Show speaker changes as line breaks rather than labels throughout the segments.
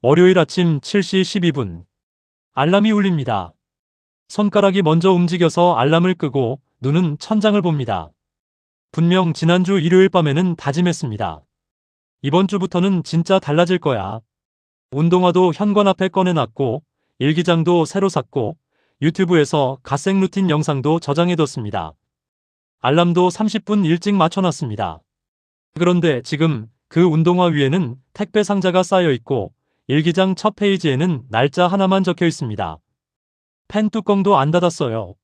월요일 아침 7시 12분. 알람이 울립니다. 손가락이 먼저 움직여서 알람을 끄고 눈은 천장을 봅니다. 분명 지난주 일요일 밤에는 다짐했습니다. 이번 주부터는 진짜 달라질 거야. 운동화도 현관 앞에 꺼내놨고 일기장도 새로 샀고 유튜브에서 갓생 루틴 영상도 저장해뒀습니다. 알람도 30분 일찍 맞춰놨습니다. 그런데 지금 그 운동화 위에는 택배 상자가 쌓여있고 일기장 첫 페이지에는 날짜 하나만 적혀 있습니다. 펜 뚜껑도 안 닫았어요.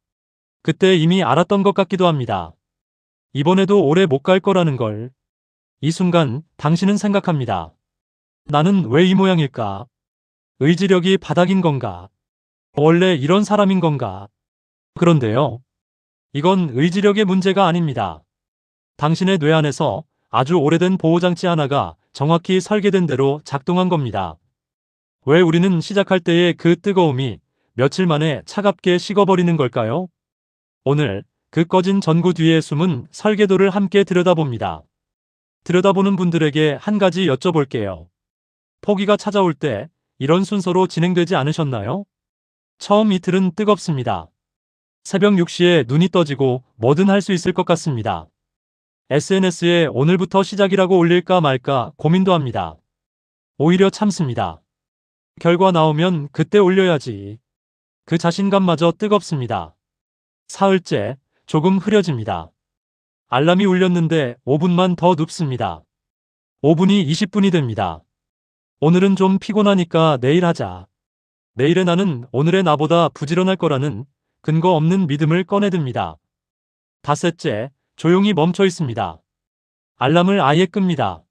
그때 이미 알았던 것 같기도 합니다. 이번에도 오래 못 갈 거라는 걸. 이 순간 당신은 생각합니다. 나는 왜 이 모양일까? 의지력이 바닥인 건가? 원래 이런 사람인 건가? 그런데요. 이건 의지력의 문제가 아닙니다. 당신의 뇌 안에서 아주 오래된 보호장치 하나가 정확히 설계된 대로 작동한 겁니다. 왜 우리는 시작할 때의 그 뜨거움이 며칠 만에 차갑게 식어버리는 걸까요? 오늘 그 꺼진 전구 뒤의 숨은 설계도를 함께 들여다봅니다. 들여다보는 분들에게 한 가지 여쭤볼게요. 포기가 찾아올 때 이런 순서로 진행되지 않으셨나요? 처음 이틀은 뜨겁습니다. 새벽 6시에 눈이 떠지고 뭐든 할 수 있을 것 같습니다. SNS에 오늘부터 시작이라고 올릴까 말까 고민도 합니다. 오히려 참습니다. 결과 나오면 그때 올려야지. 그 자신감마저 뜨겁습니다. 사흘째, 조금 흐려집니다. 알람이 울렸는데 5분만 더 눕습니다. 5분이 20분이 됩니다. 오늘은 좀 피곤하니까 내일 하자. 내일의 나는 오늘의 나보다 부지런할 거라는 근거 없는 믿음을 꺼내듭니다. 닷새째, 조용히 멈춰 있습니다. 알람을 아예 끕니다.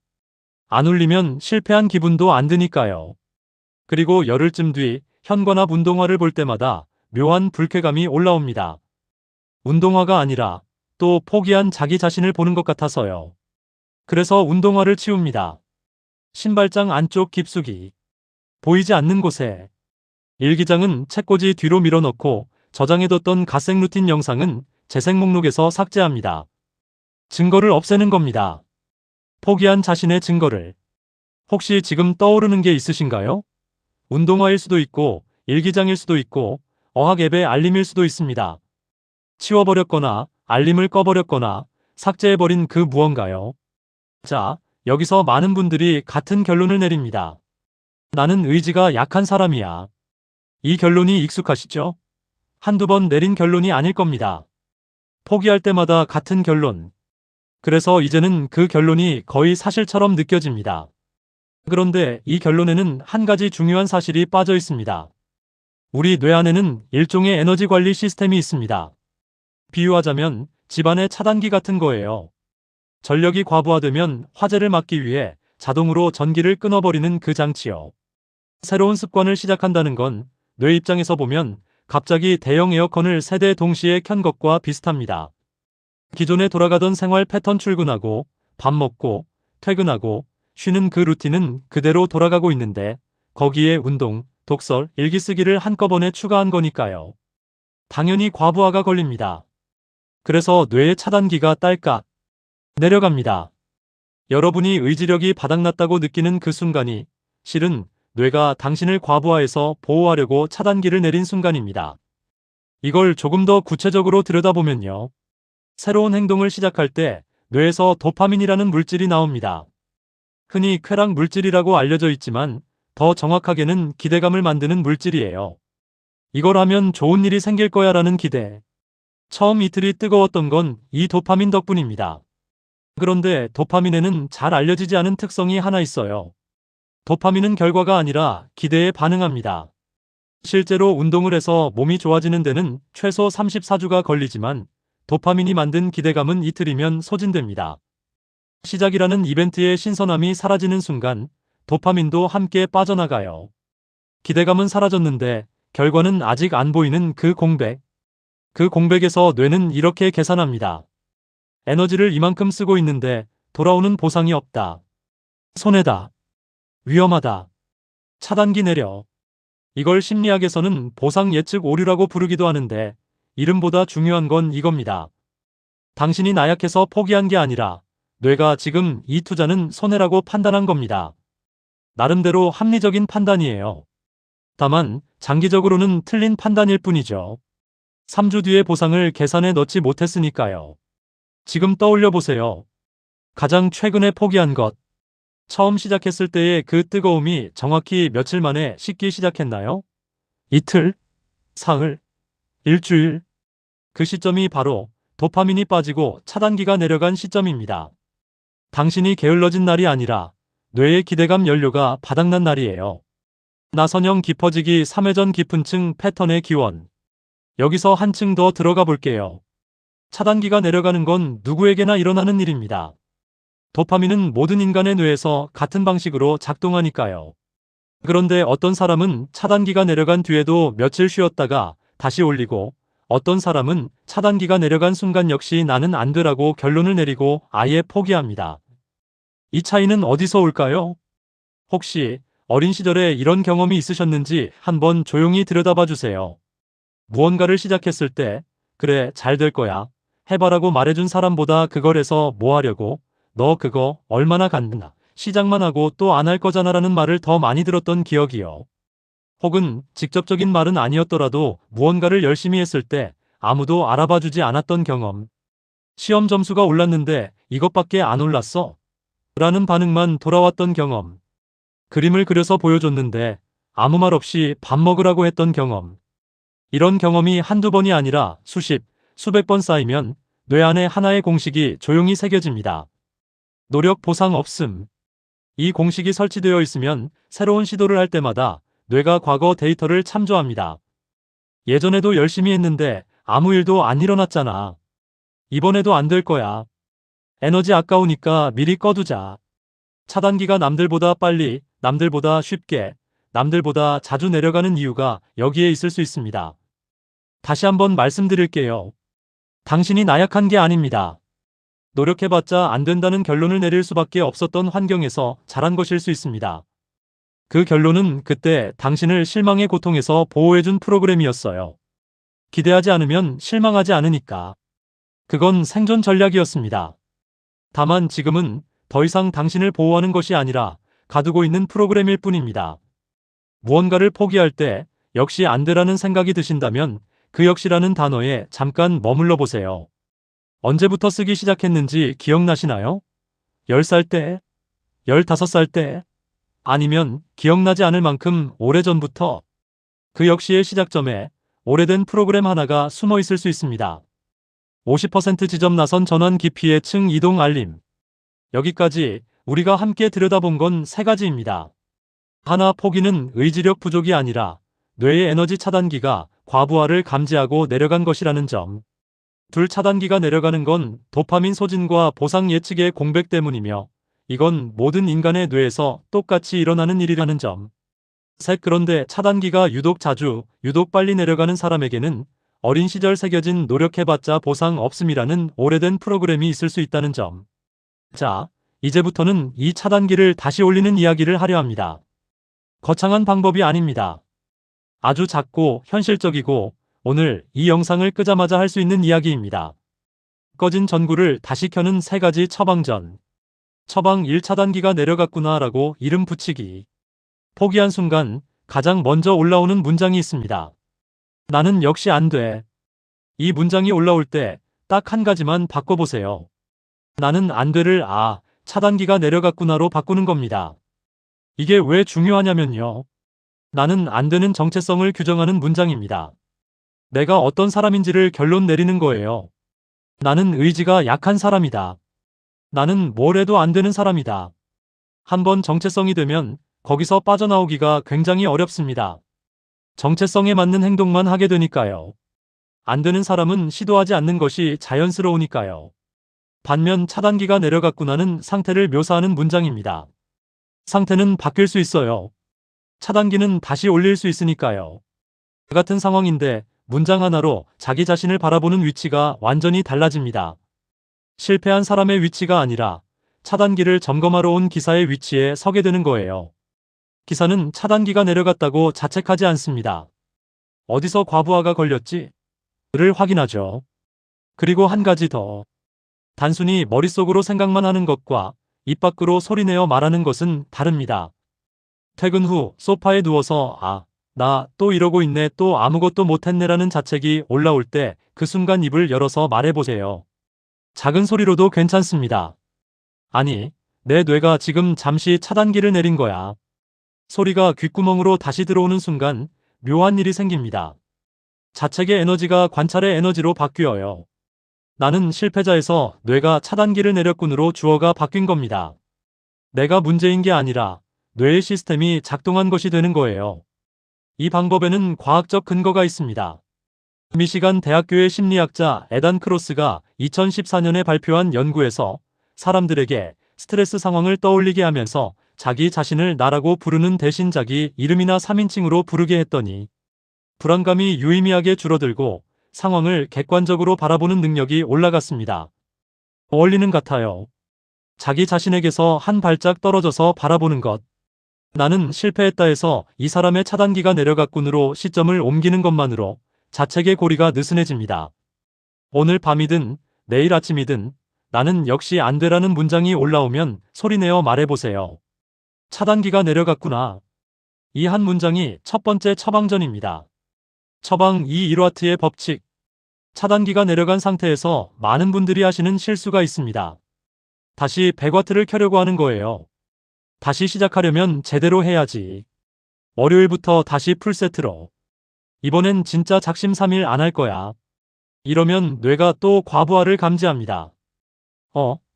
안 울리면 실패한 기분도 안 드니까요. 그리고 열흘쯤 뒤 현관 앞 운동화를 볼 때마다 묘한 불쾌감이 올라옵니다. 운동화가 아니라 또 포기한 자기 자신을 보는 것 같아서요. 그래서 운동화를 치웁니다. 신발장 안쪽 깊숙이, 보이지 않는 곳에. 일기장은 책꽂이 뒤로 밀어넣고 저장해뒀던 갓생 루틴 영상은 재생 목록에서 삭제합니다. 증거를 없애는 겁니다. 포기한 자신의 증거를. 혹시 지금 떠오르는 게 있으신가요? 운동화일 수도 있고 일기장일 수도 있고 어학 앱의 알림일 수도 있습니다. 치워버렸거나 알림을 꺼버렸거나 삭제해버린 그 무언가요. 자, 여기서 많은 분들이 같은 결론을 내립니다. 나는 의지가 약한 사람이야. 이 결론이 익숙하시죠? 한두 번 내린 결론이 아닐 겁니다. 포기할 때마다 같은 결론. 그래서 이제는 그 결론이 거의 사실처럼 느껴집니다. 그런데 이 결론에는 한 가지 중요한 사실이 빠져 있습니다. 우리 뇌 안에는 일종의 에너지 관리 시스템이 있습니다. 비유하자면 집안의 차단기 같은 거예요. 전력이 과부하되면 화재를 막기 위해 자동으로 전기를 끊어버리는 그 장치요. 새로운 습관을 시작한다는 건 뇌 입장에서 보면 갑자기 대형 에어컨을 세 대 동시에 켠 것과 비슷합니다. 기존에 돌아가던 생활 패턴 출근하고 밥 먹고 퇴근하고 쉬는 그 루틴은 그대로 돌아가고 있는데 거기에 운동, 독서, 일기 쓰기를 한꺼번에 추가한 거니까요. 당연히 과부하가 걸립니다. 그래서 뇌의 차단기가 딸깍 내려갑니다. 여러분이 의지력이 바닥났다고 느끼는 그 순간이 실은 뇌가 당신을 과부하에서 보호하려고 차단기를 내린 순간입니다. 이걸 조금 더 구체적으로 들여다보면요. 새로운 행동을 시작할 때 뇌에서 도파민이라는 물질이 나옵니다. 흔히 쾌락 물질이라고 알려져 있지만 더 정확하게는 기대감을 만드는 물질이에요. 이걸 하면 좋은 일이 생길 거야 라는 기대. 처음 이틀이 뜨거웠던 건 이 도파민 덕분입니다. 그런데 도파민에는 잘 알려지지 않은 특성이 하나 있어요. 도파민은 결과가 아니라 기대에 반응합니다. 실제로 운동을 해서 몸이 좋아지는 데는 최소 34주가 걸리지만 도파민이 만든 기대감은 이틀이면 소진됩니다. 시작이라는 이벤트의 신선함이 사라지는 순간 도파민도 함께 빠져나가요. 기대감은 사라졌는데 결과는 아직 안 보이는 그 공백. 그 공백에서 뇌는 이렇게 계산합니다. 에너지를 이만큼 쓰고 있는데 돌아오는 보상이 없다. 손해다. 위험하다. 차단기 내려. 이걸 심리학에서는 보상 예측 오류라고 부르기도 하는데 이름보다 중요한 건 이겁니다. 당신이 나약해서 포기한 게 아니라 뇌가 지금 이 투자는 손해라고 판단한 겁니다. 나름대로 합리적인 판단이에요. 다만 장기적으로는 틀린 판단일 뿐이죠. 3주 뒤의 보상을 계산에 넣지 못했으니까요. 지금 떠올려 보세요. 가장 최근에 포기한 것. 처음 시작했을 때의 그 뜨거움이 정확히 며칠 만에 식기 시작했나요? 이틀? 사흘? 일주일? 그 시점이 바로 도파민이 빠지고 차단기가 내려간 시점입니다. 당신이 게을러진 날이 아니라 뇌의 기대감 연료가 바닥난 날이에요. 나선형 깊어지기 3회전 깊은 층 패턴의 기원. 여기서 한층 더 들어가 볼게요. 차단기가 내려가는 건 누구에게나 일어나는 일입니다. 도파민은 모든 인간의 뇌에서 같은 방식으로 작동하니까요. 그런데 어떤 사람은 차단기가 내려간 뒤에도 며칠 쉬었다가 다시 올리고, 어떤 사람은 차단기가 내려간 순간 역시 나는 안 되라고 결론을 내리고 아예 포기합니다. 이 차이는 어디서 올까요? 혹시 어린 시절에 이런 경험이 있으셨는지 한번 조용히 들여다봐 주세요. 무언가를 시작했을 때, 그래, 잘 될 거야, 해봐라고 말해준 사람보다 그걸 해서 뭐 하려고, 너 그거 얼마나 간다, 시작만 하고 또 안 할 거잖아 라는 말을 더 많이 들었던 기억이요. 혹은 직접적인 말은 아니었더라도 무언가를 열심히 했을 때 아무도 알아봐 주지 않았던 경험. 시험 점수가 올랐는데 이것밖에 안 올랐어? 라는 반응만 돌아왔던 경험. 그림을 그려서 보여줬는데 아무 말 없이 밥 먹으라고 했던 경험. 이런 경험이 한두 번이 아니라 수십, 수백 번 쌓이면 뇌 안에 하나의 공식이 조용히 새겨집니다. 노력 보상 없음. 이 공식이 설치되어 있으면 새로운 시도를 할 때마다 뇌가 과거 데이터를 참조합니다. 예전에도 열심히 했는데 아무 일도 안 일어났잖아. 이번에도 안 될 거야. 에너지 아까우니까 미리 꺼두자. 차단기가 남들보다 빨리, 남들보다 쉽게, 남들보다 자주 내려가는 이유가 여기에 있을 수 있습니다. 다시 한번 말씀드릴게요. 당신이 나약한 게 아닙니다. 노력해봤자 안 된다는 결론을 내릴 수밖에 없었던 환경에서 자란 것일 수 있습니다. 그 결론은 그때 당신을 실망의 고통에서 보호해준 프로그램이었어요. 기대하지 않으면 실망하지 않으니까. 그건 생존 전략이었습니다. 다만 지금은 더 이상 당신을 보호하는 것이 아니라 가두고 있는 프로그램일 뿐입니다. 무언가를 포기할 때 역시 안 되라는 생각이 드신다면 그 역시라는 단어에 잠깐 머물러 보세요. 언제부터 쓰기 시작했는지 기억나시나요? 10살 때? 15살 때? 아니면 기억나지 않을 만큼 오래전부터? 그 역시의 시작점에 오래된 프로그램 하나가 숨어 있을 수 있습니다. 50% 지점 나선 전환 깊이의 층 이동 알림. 여기까지 우리가 함께 들여다본 건 세 가지입니다. 하나, 포기는 의지력 부족이 아니라 뇌의 에너지 차단기가 과부하를 감지하고 내려간 것이라는 점. 둘, 차단기가 내려가는 건 도파민 소진과 보상 예측의 공백 때문이며 이건 모든 인간의 뇌에서 똑같이 일어나는 일이라는 점. 셋, 그런데 차단기가 유독 자주, 유독 빨리 내려가는 사람에게는 어린 시절 새겨진 노력해봤자 보상 없음이라는 오래된 프로그램이 있을 수 있다는 점. 자, 이제부터는 이 차단기를 다시 올리는 이야기를 하려 합니다. 거창한 방법이 아닙니다. 아주 작고 현실적이고 오늘 이 영상을 끄자마자 할 수 있는 이야기입니다. 꺼진 전구를 다시 켜는 세 가지 처방전. 처방 1, 차단기가 내려갔구나 라고 이름 붙이기. 포기한 순간 가장 먼저 올라오는 문장이 있습니다. 나는 역시 안 돼. 이 문장이 올라올 때 딱 한 가지만 바꿔보세요. 나는 안 돼를 차단기가 내려갔구나로 바꾸는 겁니다. 이게 왜 중요하냐면요. 나는 안 되는 정체성을 규정하는 문장입니다. 내가 어떤 사람인지를 결론 내리는 거예요. 나는 의지가 약한 사람이다. 나는 뭘 해도 안 되는 사람이다. 한번 정체성이 되면 거기서 빠져나오기가 굉장히 어렵습니다. 정체성에 맞는 행동만 하게 되니까요. 안 되는 사람은 시도하지 않는 것이 자연스러우니까요. 반면 차단기가 내려갔구나는 상태를 묘사하는 문장입니다. 상태는 바뀔 수 있어요. 차단기는 다시 올릴 수 있으니까요. 같은 상황인데 문장 하나로 자기 자신을 바라보는 위치가 완전히 달라집니다. 실패한 사람의 위치가 아니라 차단기를 점검하러 온 기사의 위치에 서게 되는 거예요. 기사는 차단기가 내려갔다고 자책하지 않습니다. 어디서 과부하가 걸렸지? 를 확인하죠. 그리고 한 가지 더. 단순히 머릿속으로 생각만 하는 것과 입 밖으로 소리내어 말하는 것은 다릅니다. 퇴근 후 소파에 누워서 나 또 이러고 있네, 또 아무것도 못했네라는 자책이 올라올 때 그 순간 입을 열어서 말해보세요. 작은 소리로도 괜찮습니다. 아니, 내 뇌가 지금 잠시 차단기를 내린 거야. 소리가 귓구멍으로 다시 들어오는 순간 묘한 일이 생깁니다. 자책의 에너지가 관찰의 에너지로 바뀌어요. 나는 실패자에서 뇌가 차단기를 내렸군으로 주어가 바뀐 겁니다. 내가 문제인 게 아니라 뇌의 시스템이 작동한 것이 되는 거예요. 이 방법에는 과학적 근거가 있습니다. 미시간 대학교의 심리학자 에단 크로스가 2014년에 발표한 연구에서 사람들에게 스트레스 상황을 떠올리게 하면서 자기 자신을 나라고 부르는 대신 자기 이름이나 3인칭으로 부르게 했더니 불안감이 유의미하게 줄어들고 상황을 객관적으로 바라보는 능력이 올라갔습니다. 원리는 같아요. 자기 자신에게서 한 발짝 떨어져서 바라보는 것. 나는 실패했다 해서 이 사람의 차단기가 내려갔군으로 시점을 옮기는 것만으로 자책의 고리가 느슨해집니다. 오늘 밤이든 내일 아침이든 나는 역시 안 되라는 문장이 올라오면 소리내어 말해보세요. 차단기가 내려갔구나. 이 한 문장이 첫 번째 처방전입니다. 처방 2. 1와트의 법칙. 차단기가 내려간 상태에서 많은 분들이 하시는 실수가 있습니다. 다시 100와트를 켜려고 하는 거예요. 다시 시작하려면 제대로 해야지. 월요일부터 다시 풀세트로. 이번엔 진짜 작심삼일 안 할 거야. 이러면 뇌가 또 과부하를 감지합니다.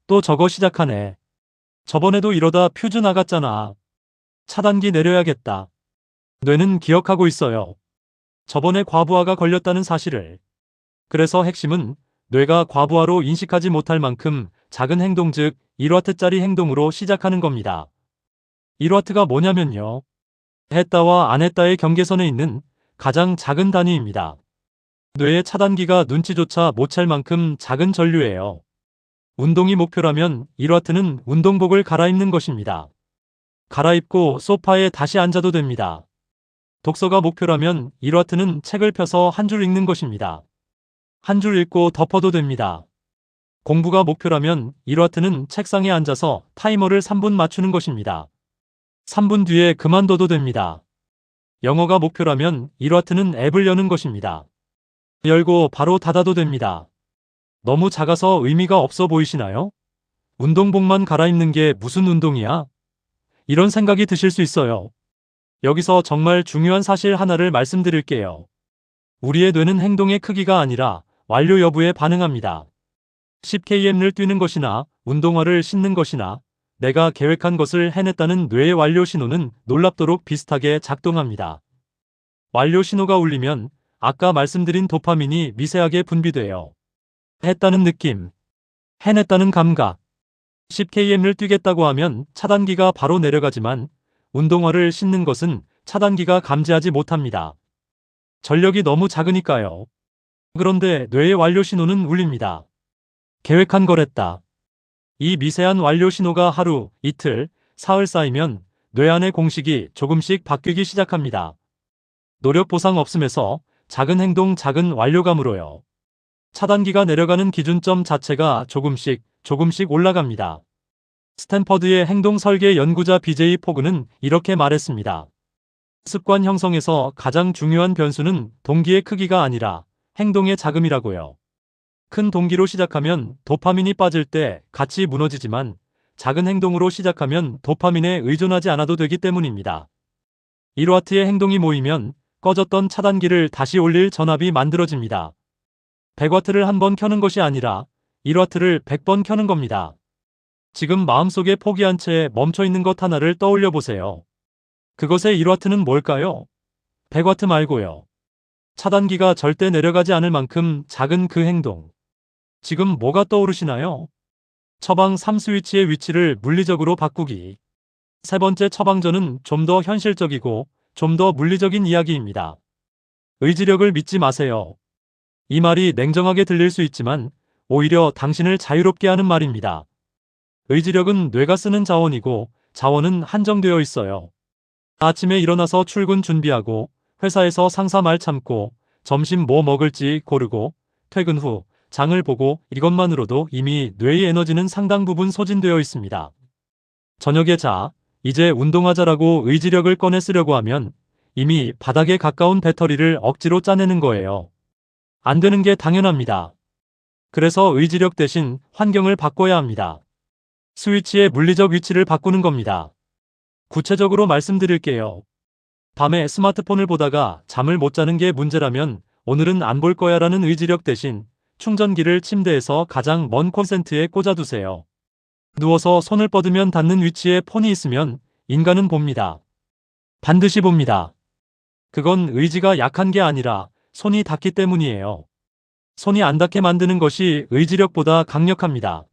또 저거 시작하네. 저번에도 이러다 퓨즈 나갔잖아. 차단기 내려야겠다. 뇌는 기억하고 있어요. 저번에 과부하가 걸렸다는 사실을. 그래서 핵심은 뇌가 과부하로 인식하지 못할 만큼 작은 행동, 즉 1와트짜리 행동으로 시작하는 겁니다. 1와트가 뭐냐면요. 했다와 안 했다의 경계선에 있는 가장 작은 단위입니다. 뇌의 차단기가 눈치조차 못 챌 만큼 작은 전류예요. 운동이 목표라면 1와트는 운동복을 갈아입는 것입니다. 갈아입고 소파에 다시 앉아도 됩니다. 독서가 목표라면 1와트는 책을 펴서 한 줄 읽는 것입니다. 한 줄 읽고 덮어도 됩니다. 공부가 목표라면 1와트는 책상에 앉아서 타이머를 3분 맞추는 것입니다. 3분 뒤에 그만둬도 됩니다. 영어가 목표라면 1와트는 앱을 여는 것입니다. 열고 바로 닫아도 됩니다. 너무 작아서 의미가 없어 보이시나요? 운동복만 갈아입는 게 무슨 운동이야? 이런 생각이 드실 수 있어요. 여기서 정말 중요한 사실 하나를 말씀드릴게요. 우리의 뇌는 행동의 크기가 아니라 완료 여부에 반응합니다. 10km를 뛰는 것이나 운동화를 신는 것이나 내가 계획한 것을 해냈다는 뇌의 완료 신호는 놀랍도록 비슷하게 작동합니다. 완료 신호가 울리면 아까 말씀드린 도파민이 미세하게 분비돼요. 했다는 느낌, 해냈다는 감각. 10km를 뛰겠다고 하면 차단기가 바로 내려가지만 운동화를 신는 것은 차단기가 감지하지 못합니다. 전력이 너무 작으니까요. 그런데 뇌의 완료 신호는 울립니다. 계획한 걸 했다. 이 미세한 완료 신호가 하루, 이틀, 사흘 쌓이면 뇌 안의 공식이 조금씩 바뀌기 시작합니다. 노력 보상 없음에서 작은 행동, 작은 완료감으로요. 차단기가 내려가는 기준점 자체가 조금씩 올라갑니다. 스탠퍼드의 행동 설계 연구자 BJ 포그는 이렇게 말했습니다. 습관 형성에서 가장 중요한 변수는 동기의 크기가 아니라 행동의 자금이라고요. 큰 동기로 시작하면 도파민이 빠질 때 같이 무너지지만 작은 행동으로 시작하면 도파민에 의존하지 않아도 되기 때문입니다. 1와트의 행동이 모이면 꺼졌던 차단기를 다시 올릴 전압이 만들어집니다. 100와트를 한 번 켜는 것이 아니라 1와트를 100번 켜는 겁니다. 지금 마음속에 포기한 채 멈춰있는 것 하나를 떠올려 보세요. 그것의 1와트는 뭘까요? 100와트 말고요. 차단기가 절대 내려가지 않을 만큼 작은 그 행동. 지금 뭐가 떠오르시나요? 처방 3 스위치의 위치를 물리적으로 바꾸기. 세 번째 처방전은 좀 더 현실적이고 좀 더 물리적인 이야기입니다. 의지력을 믿지 마세요. 이 말이 냉정하게 들릴 수 있지만 오히려 당신을 자유롭게 하는 말입니다. 의지력은 뇌가 쓰는 자원이고 자원은 한정되어 있어요. 아침에 일어나서 출근 준비하고 회사에서 상사 말 참고 점심 뭐 먹을지 고르고 퇴근 후 장을 보고 이것만으로도 이미 뇌의 에너지는 상당 부분 소진되어 있습니다. 저녁에 자, 이제 운동하자라고 의지력을 꺼내 쓰려고 하면 이미 바닥에 가까운 배터리를 억지로 짜내는 거예요. 안 되는 게 당연합니다. 그래서 의지력 대신 환경을 바꿔야 합니다. 스위치의 물리적 위치를 바꾸는 겁니다. 구체적으로 말씀드릴게요. 밤에 스마트폰을 보다가 잠을 못 자는 게 문제라면 오늘은 안 볼 거야 라는 의지력 대신 충전기를 침대에서 가장 먼 콘센트에 꽂아두세요. 누워서 손을 뻗으면 닿는 위치에 폰이 있으면 인간은 봅니다. 반드시 봅니다. 그건 의지가 약한 게 아니라 손이 닿기 때문이에요. 손이 안 닿게 만드는 것이 의지력보다 강력합니다.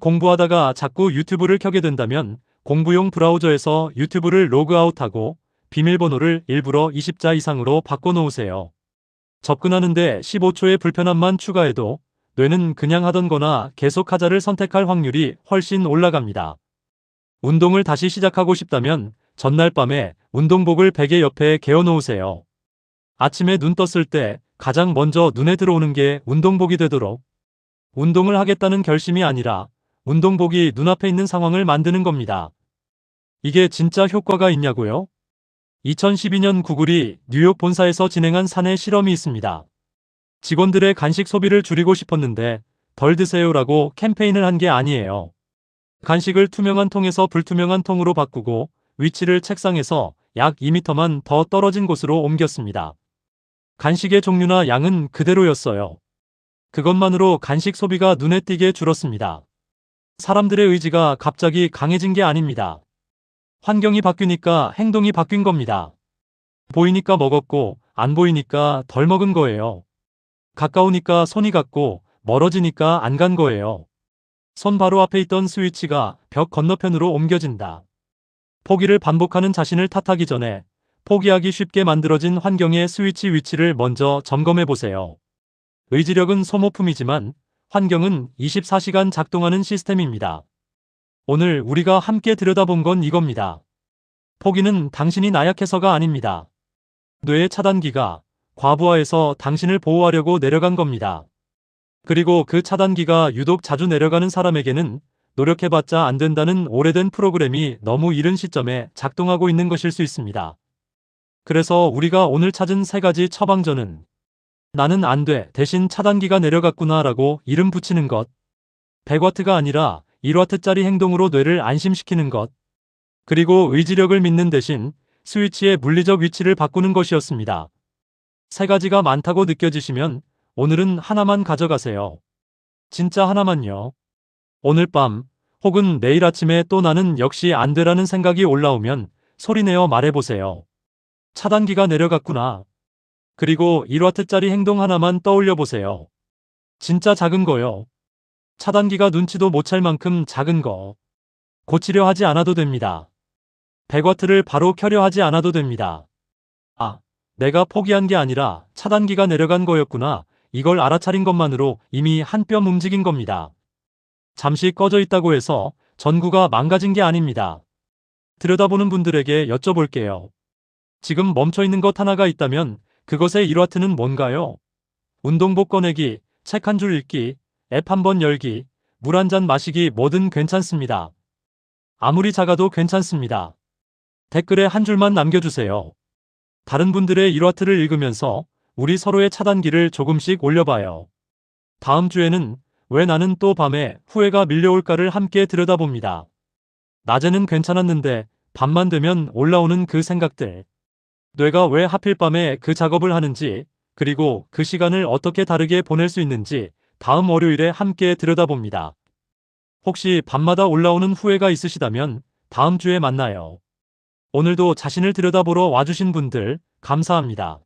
공부하다가 자꾸 유튜브를 켜게 된다면 공부용 브라우저에서 유튜브를 로그아웃하고 비밀번호를 일부러 20자 이상으로 바꿔놓으세요. 접근하는데 15초의 불편함만 추가해도 뇌는 그냥 하던 거나 계속하자를 선택할 확률이 훨씬 올라갑니다. 운동을 다시 시작하고 싶다면 전날 밤에 운동복을 베개 옆에 개어놓으세요. 아침에 눈 떴을 때 가장 먼저 눈에 들어오는 게 운동복이 되도록 운동을 하겠다는 결심이 아니라 운동복이 눈앞에 있는 상황을 만드는 겁니다. 이게 진짜 효과가 있냐고요? 2012년 구글이 뉴욕 본사에서 진행한 사내 실험이 있습니다. 직원들의 간식 소비를 줄이고 싶었는데 덜 드세요라고 캠페인을 한 게 아니에요. 간식을 투명한 통에서 불투명한 통으로 바꾸고 위치를 책상에서 약 2m만 더 떨어진 곳으로 옮겼습니다. 간식의 종류나 양은 그대로였어요. 그것만으로 간식 소비가 눈에 띄게 줄었습니다. 사람들의 의지가 갑자기 강해진 게 아닙니다. 환경이 바뀌니까 행동이 바뀐 겁니다. 보이니까 먹었고 안 보이니까 덜 먹은 거예요. 가까우니까 손이 갔고 멀어지니까 안 간 거예요. 손 바로 앞에 있던 스위치가 벽 건너편으로 옮겨진다. 포기를 반복하는 자신을 탓하기 전에 포기하기 쉽게 만들어진 환경의 스위치 위치를 먼저 점검해 보세요. 의지력은 소모품이지만 환경은 24시간 작동하는 시스템입니다. 오늘 우리가 함께 들여다본 건 이겁니다. 포기는 당신이 나약해서가 아닙니다. 뇌의 차단기가 과부하에서 당신을 보호하려고 내려간 겁니다. 그리고 그 차단기가 유독 자주 내려가는 사람에게는 노력해봤자 안 된다는 오래된 프로그램이 너무 이른 시점에 작동하고 있는 것일 수 있습니다. 그래서 우리가 오늘 찾은 3가지 처방전은 나는 안 돼 대신 차단기가 내려갔구나 라고 이름 붙이는 것, 100W가 아니라 1W짜리 행동으로 뇌를 안심시키는 것, 그리고 의지력을 믿는 대신 스위치의 물리적 위치를 바꾸는 것이었습니다. 3가지가 많다고 느껴지시면 오늘은 하나만 가져가세요. 진짜 하나만요. 오늘 밤 혹은 내일 아침에 또 나는 역시 안 되라는 생각이 올라오면 소리내어 말해보세요. 차단기가 내려갔구나. 그리고 1W짜리 행동 하나만 떠올려 보세요. 진짜 작은 거요. 차단기가 눈치도 못 챌 만큼 작은 거. 고치려 하지 않아도 됩니다. 100W를 바로 켜려 하지 않아도 됩니다. 아, 내가 포기한 게 아니라 차단기가 내려간 거였구나. 이걸 알아차린 것만으로 이미 한 뼘 움직인 겁니다. 잠시 꺼져 있다고 해서 전구가 망가진 게 아닙니다. 들여다보는 분들에게 여쭤볼게요. 지금 멈춰있는 것 하나가 있다면 그것의 1W는 뭔가요? 운동복 꺼내기, 책 한 줄 읽기, 앱 한 번 열기, 물 한 잔 마시기 뭐든 괜찮습니다. 아무리 작아도 괜찮습니다. 댓글에 한 줄만 남겨주세요. 다른 분들의 1W를 읽으면서 우리 서로의 차단기를 조금씩 올려봐요. 다음 주에는 왜 나는 또 밤에 후회가 밀려올까를 함께 들여다봅니다. 낮에는 괜찮았는데 밤만 되면 올라오는 그 생각들. 뇌가 왜 하필 밤에 그 작업을 하는지, 그리고 그 시간을 어떻게 다르게 보낼 수 있는지 다음 월요일에 함께 들여다봅니다. 혹시 밤마다 올라오는 후회가 있으시다면 다음 주에 만나요. 오늘도 자신을 들여다보러 와주신 분들 감사합니다.